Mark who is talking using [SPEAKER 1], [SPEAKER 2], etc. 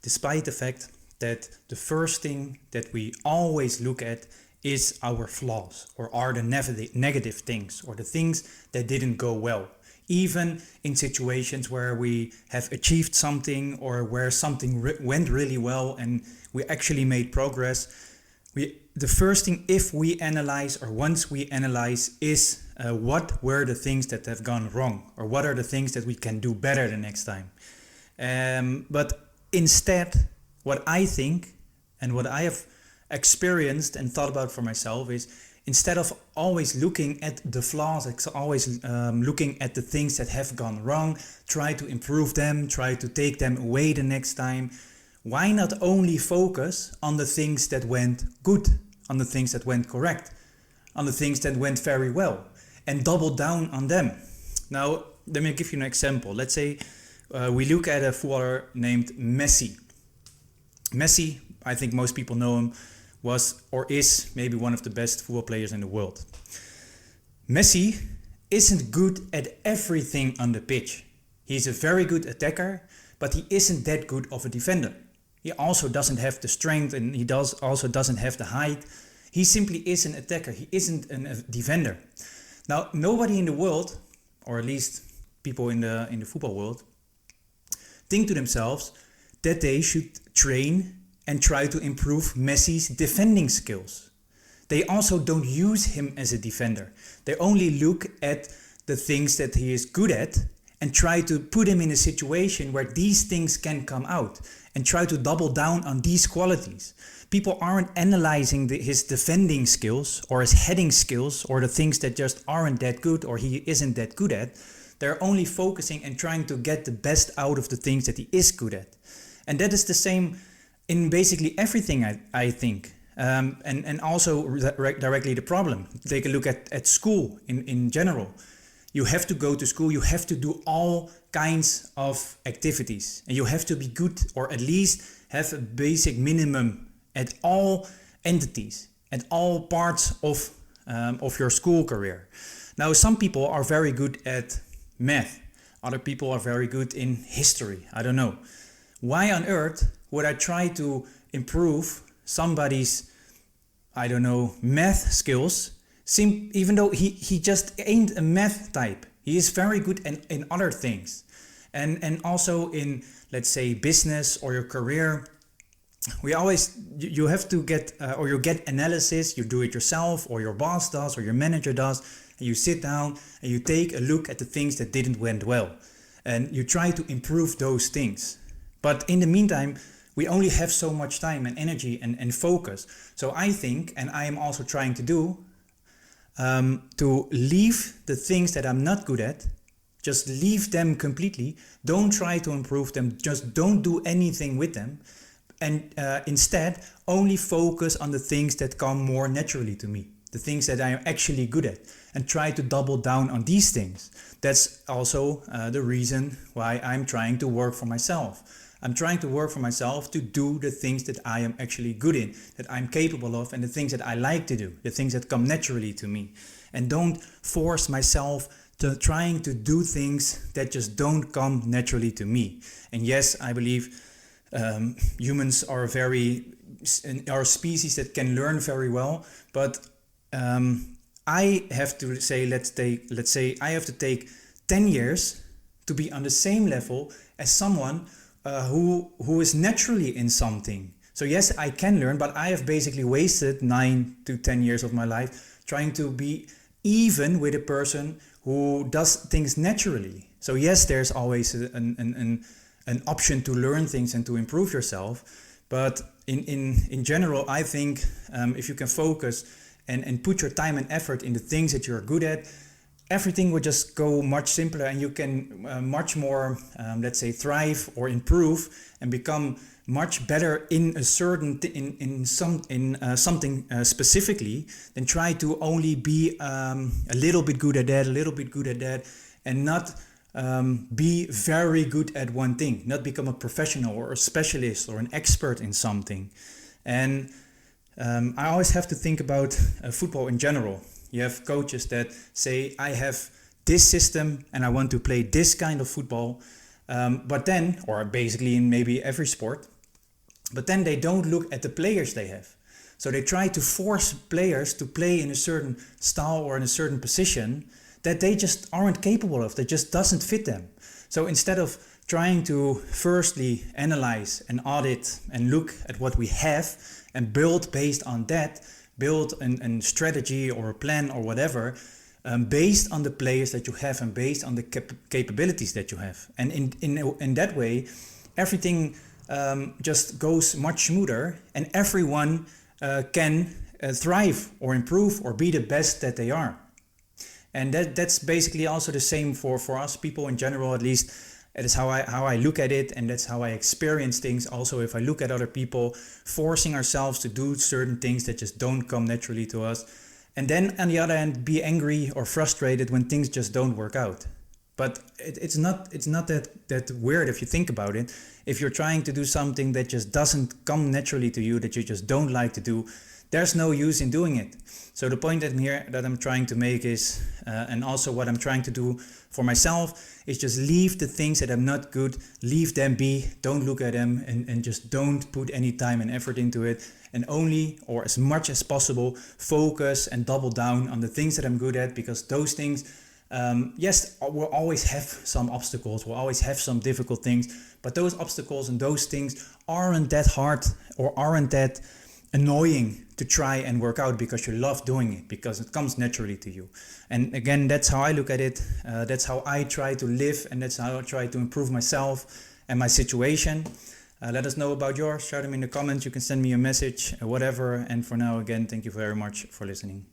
[SPEAKER 1] despite the fact that the first thing that we always look at is our flaws, or are the negative things, or the things that didn't go well. Even in situations where we have achieved something, or where something went really well and we actually made progress, the first thing, if we analyze, or once we analyze, is what were the things that have gone wrong, or what are the things that we can do better the next time. But instead, what I think, and what I have experienced and thought about for myself, is instead of always looking at the flaws, always looking at the things that have gone wrong, try to improve them, try to take them away the next time, why not only focus on the things that went good, on the things that went correct, on the things that went very well, and double down on them? Now, let me give you an example. Let's say we look at a footballer named Messi. Messi, I think most people know him, was or is maybe one of the best football players in the world. Messi isn't good at everything on the pitch. He's a very good attacker, but he isn't that good of a defender. He also doesn't have the strength, and he also doesn't have the height. He simply is an attacker. He isn't a defender. Now, nobody in the world, or at least people in the football world, think to themselves that they should train and try to improve Messi's defending skills. They also don't use him as a defender. They only look at the things that he is good at and try to put him in a situation where these things can come out, and try to double down on these qualities. People aren't analyzing his defending skills or his heading skills, or the things that just aren't that good or he isn't that good at. They're only focusing and trying to get the best out of the things that he is good at. And that is the same in basically everything, I think. And also directly the problem. Take a look at school in general. You have to go to school, you have to do all kinds of activities, and you have to be good, or at least have a basic minimum at all entities, at all parts of your school career. Now, some people are very good at math, other people are very good in history, I don't know. Why on earth would I try to improve somebody's, I don't know, math skills, even though he just ain't a math type? He is very good in other things. And also in, let's say, business or your career, you have to get, or you get analysis, you do it yourself, or your boss does, or your manager does, and you sit down and you take a look at the things that didn't went well. And you try to improve those things. But in the meantime, we only have so much time and energy and focus. So I think, and I am also trying to do, to leave the things that I'm not good at, just leave them completely. Don't try to improve them. Just don't do anything with them. And instead, only focus on the things that come more naturally to me, the things that I am actually good at, and try to double down on these things. That's also the reason why I'm trying to work for myself. I'm trying to work for myself to do the things that I am actually good in, that I'm capable of, and the things that I like to do, the things that come naturally to me. And don't force myself to trying to do things that just don't come naturally to me. And yes, I believe humans are our species that can learn very well, but I have to say, let's say I have to take 10 years to be on the same level as someone who is naturally in something. So yes, I can learn, but I have basically wasted 9 to 10 years of my life trying to be even with a person who does things naturally. So yes, there's always an option to learn things and to improve yourself. But in general, I think if you can focus and put your time and effort in the things that you're good at, everything will just go much simpler, and you can much more, let's say, thrive or improve and become much better in a certain something specifically, than try to only be a little bit good at that, and not be very good at one thing, not become a professional or a specialist or an expert in something. And I always have to think about football in general. You have coaches that say, I have this system and I want to play this kind of football. But then, or basically in maybe every sport, But then they don't look at the players they have. So they try to force players to play in a certain style or in a certain position that they just aren't capable of, that just doesn't fit them. So instead of trying to firstly analyze and audit and look at what we have and build based on that, build a strategy or a plan or whatever, based on the players that you have and based on the capabilities that you have. And in that way, everything just goes much smoother, and everyone can thrive or improve or be the best that they are. And that's basically also the same for us people in general. At least it is how I look at it, and that's how I experience things. Also, if I look at other people, forcing ourselves to do certain things that just don't come naturally to us, and then on the other hand be angry or frustrated when things just don't work out. But it's not that weird if you think about it. If you're trying to do something that just doesn't come naturally to you, that you just don't like to do, there's no use in doing it. So the point that I'm trying to make is, and also what I'm trying to do for myself, is just leave the things that are not good, leave them be, don't look at them, and just don't put any time and effort into it. And only, or as much as possible, focus and double down on the things that I'm good at, because those things, yes, we'll always have some obstacles, we'll always have some difficult things, but those obstacles and those things aren't that hard or aren't that annoying to try and work out, because you love doing it, because it comes naturally to you. And again, that's how I look at it. That's how I try to live, and that's how I try to improve myself and my situation. Let us know about yours. Shout them in the comments. You can send me a message, whatever. And for now, again, thank you very much for listening.